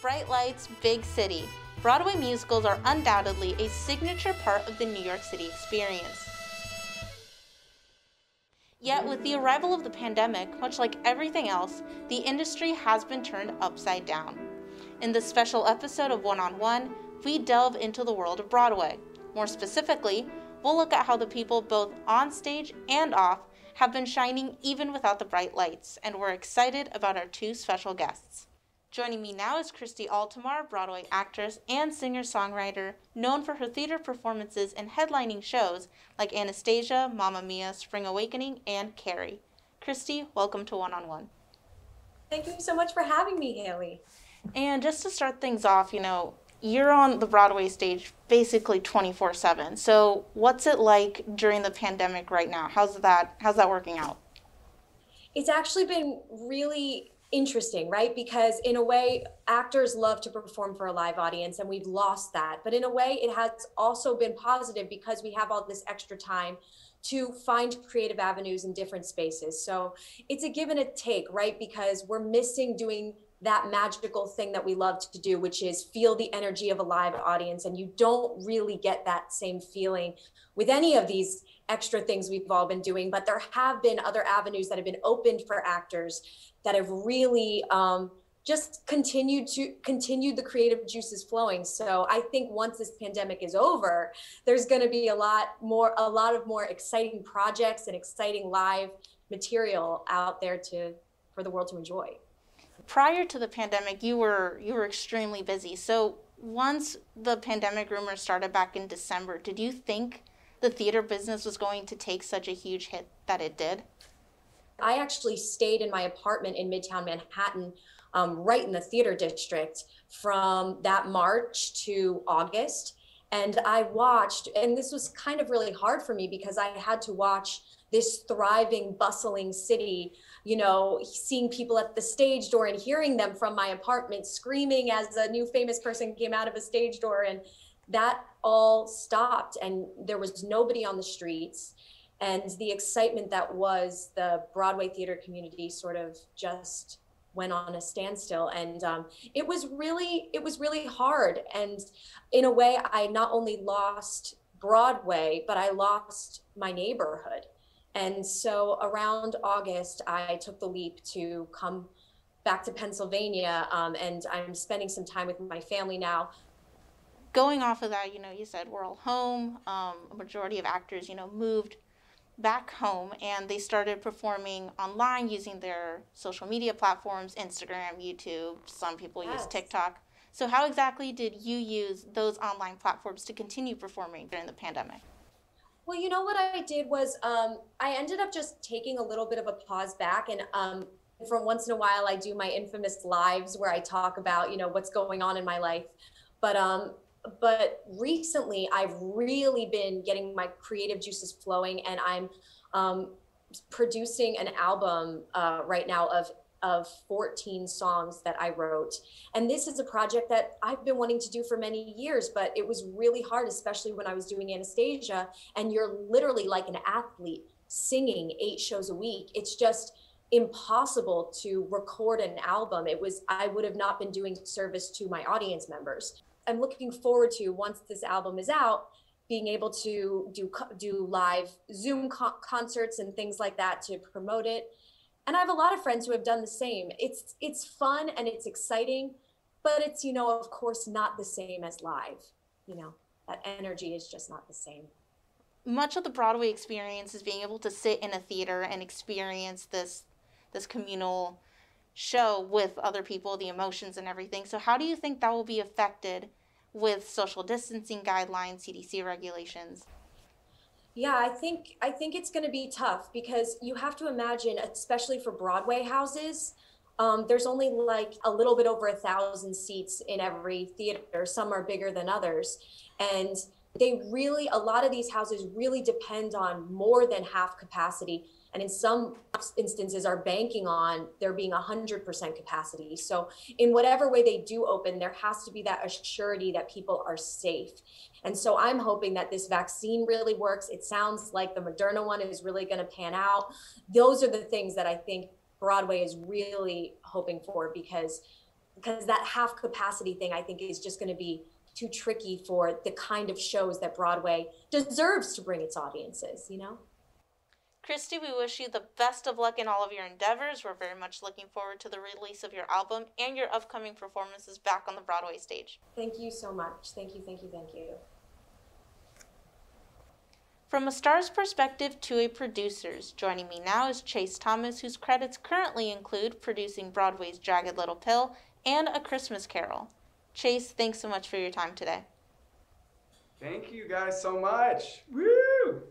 Bright lights, big city. Broadway musicals are undoubtedly a signature part of the New York City experience. Yet, with the arrival of the pandemic, much like everything else, the industry has been turned upside down. In this special episode of One-on-One, we delve into the world of Broadway. More specifically, we'll look at how the people both on stage and off have been shining even without the bright lights, and we're excited about our two special guests. Joining me now is Christy Altomare, Broadway actress and singer-songwriter, known for her theater performances and headlining shows like Anastasia, Mamma Mia, Spring Awakening, and Carrie. Christy, welcome to One-on-One. Thank you so much for having me, Haley. And just to start things off, you're on the Broadway stage basically 24/7. So what's it like during the pandemic right now? How's that working out? It's actually been really interesting, right? Because in a way, actors love to perform for a live audience and we've lost that. But in a way, it has also been positive because we have all this extra time to find creative avenues in different spaces. So it's a give and a take, right? Because we're missing doing that magical thing that we love to do, which is feel the energy of a live audience. And you don't really get that same feeling with any of these extra things we've all been doing. But there have been other avenues that have been opened for actors that have really just continued the creative juices flowing. So I think once this pandemic is over, there's going to be a lot of more exciting projects and exciting live material out there for the world to enjoy. Prior to the pandemic, you were extremely busy. So once the pandemic rumors started back in December, did you think the theater business was going to take such a huge hit that it did? I actually stayed in my apartment in Midtown Manhattan, right in the theater district from that March to August. And I watched, and this was kind of really hard for me because I had to watch this thriving, bustling city, seeing people at the stage door and hearing them from my apartment screaming as a new famous person came out of a stage door. And that all stopped and there was nobody on the streets. And the excitement that was the Broadway theater community sort of just went on a standstill. And it was really hard. And in a way, I not only lost Broadway, but I lost my neighborhood. And so around August, I took the leap to come back to Pennsylvania, and I'm spending some time with my family now. Going off of that, you said we're all home. A majority of actors, moved back home and they started performing online using their social media platforms, Instagram, YouTube. Some people use TikTok. So how exactly did you use those online platforms to continue performing during the pandemic? Well, what I did was I ended up just taking a little bit of a pause back, and from once in a while I do my infamous lives where I talk about what's going on in my life. But recently I've really been getting my creative juices flowing, and I'm producing an album right now of 14 songs that I wrote. And this is a project that I've been wanting to do for many years, but it was really hard, especially when I was doing Anastasia, and you're literally like an athlete singing 8 shows a week. It's just impossible to record an album. I would have not been doing service to my audience members. I'm looking forward to, once this album is out, being able to do live Zoom concerts and things like that to promote it. And I have a lot of friends who have done the same. It's fun and it's exciting, but it's, of course, not the same as live. That energy is just not the same. Much of the Broadway experience is being able to sit in a theater and experience this communal show with other people, the emotions and everything. So how do you think that will be affected with social distancing guidelines, CDC regulations? Yeah, I think it's going to be tough because you have to imagine, especially for Broadway houses, there's only like a little bit over 1,000 seats in every theater. Some are bigger than others. And a lot of these houses really depend on more than half capacity. And in some instances are banking on there being 100% capacity. So in whatever way they do open, there has to be that assurity that people are safe. And so I'm hoping that this vaccine really works. It sounds like the Moderna one is really going to pan out. Those are the things that I think Broadway is really hoping for, because because that half capacity thing, I think, is just going to be too tricky for the kind of shows that Broadway deserves to bring its audiences, you know? Christy, we wish you the best of luck in all of your endeavors. We're very much looking forward to the release of your album and your upcoming performances back on the Broadway stage. Thank you so much. Thank you, thank you, thank you. From a star's perspective to a producer's, joining me now is Chase Thomas, whose credits currently include producing Broadway's Jagged Little Pill and A Christmas Carol. Chase, thanks so much for your time today. Thank you guys so much. Woo!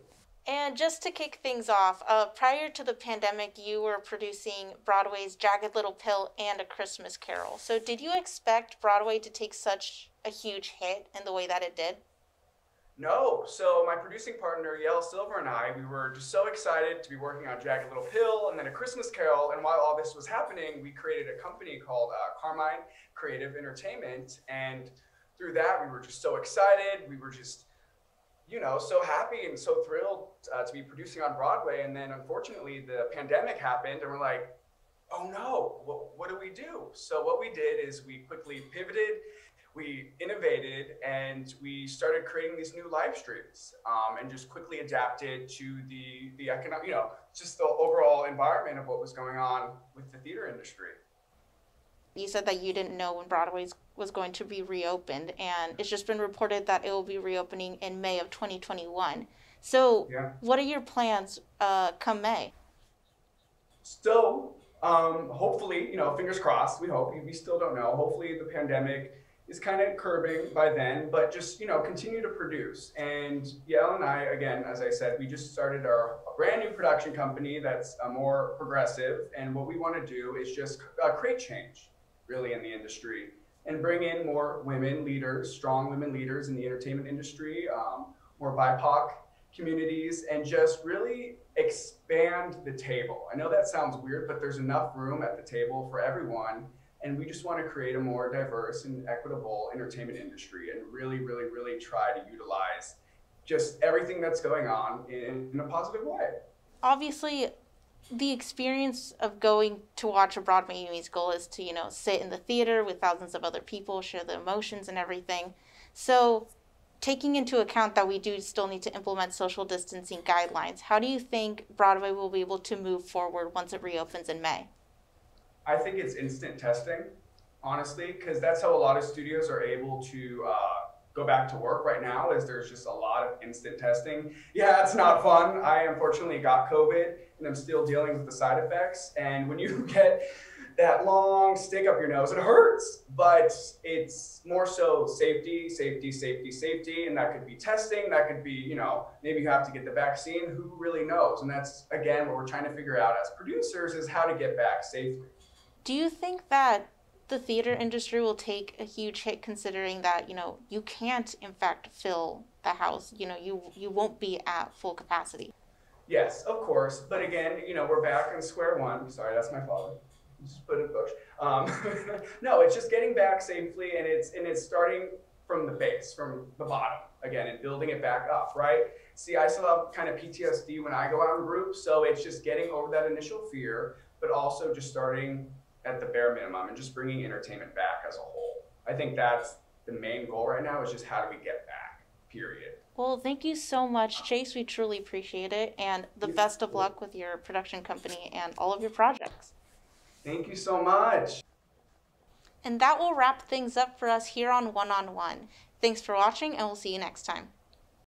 And just to kick things off, prior to the pandemic, you were producing Broadway's Jagged Little Pill and A Christmas Carol. So did you expect Broadway to take such a huge hit in the way that it did? No, so my producing partner, Yael Silver, and I, we were just so excited to be working on Jagged Little Pill and then A Christmas Carol. And while all this was happening, we created a company called Carmine Creative Entertainment. And through that, we were just so excited. We were just, so happy and so thrilled to be producing on Broadway. And then unfortunately, the pandemic happened and we're like, oh no, what do we do? So what we did is we quickly pivoted, we innovated, and we started creating these new live streams and just quickly adapted to the economic, just the overall environment of what was going on with the theater industry. You said that you didn't know when Broadway was going to be reopened, and it's just been reported that it will be reopening in May of 2021. So Yeah. what are your plans come May? So hopefully, fingers crossed, we hope, we still don't know. Hopefully the pandemic is kind of curbing by then, but just, continue to produce. And Yael and I, again, as I said, we just started a brand new production company that's more progressive. And what we want to do is just create change, really, in the industry and bring in more women leaders, strong women leaders in the entertainment industry, more BIPOC communities, and just really expand the table. I know that sounds weird, but there's enough room at the table for everyone. And we just want to create a more diverse and equitable entertainment industry and really, really, really try to utilize just everything that's going on in a positive way. Obviously, the experience of going to watch a Broadway musical is to, sit in the theater with thousands of other people, share the emotions and everything. So taking into account that we do still need to implement social distancing guidelines, how do you think Broadway will be able to move forward once it reopens in May? I think it's instant testing, honestly, because that's how a lot of studios are able to go back to work right now, is there's just a lot of instant testing. Yeah, it's not fun. I unfortunately got COVID and I'm still dealing with the side effects. And when you get that long stick up your nose, it hurts, but it's more so safety, safety, safety, safety. And that could be testing, that could be, maybe you have to get the vaccine, who really knows? And that's, again, what we're trying to figure out as producers is how to get back safely. Do you think that the theater industry will take a huge hit considering that, you can't, in fact, fill the house? You won't be at full capacity. Yes, of course. But again, we're back on square one. Sorry, that's my father. Just put it in the bush. No, it's just getting back safely, and it's starting from the base, from the bottom, again, and building it back up, right? See, I still have kind of PTSD when I go out in groups, so it's just getting over that initial fear, but also just starting at the bare minimum and just bringing entertainment back as a whole. I think that's the main goal right now, is just how do we get back, period. Well, thank you so much, Chase. We truly appreciate it, and the best of luck with your production company and all of your projects. Thank you so much. And that will wrap things up for us here on One on One. Thanks for watching, and we'll see you next time.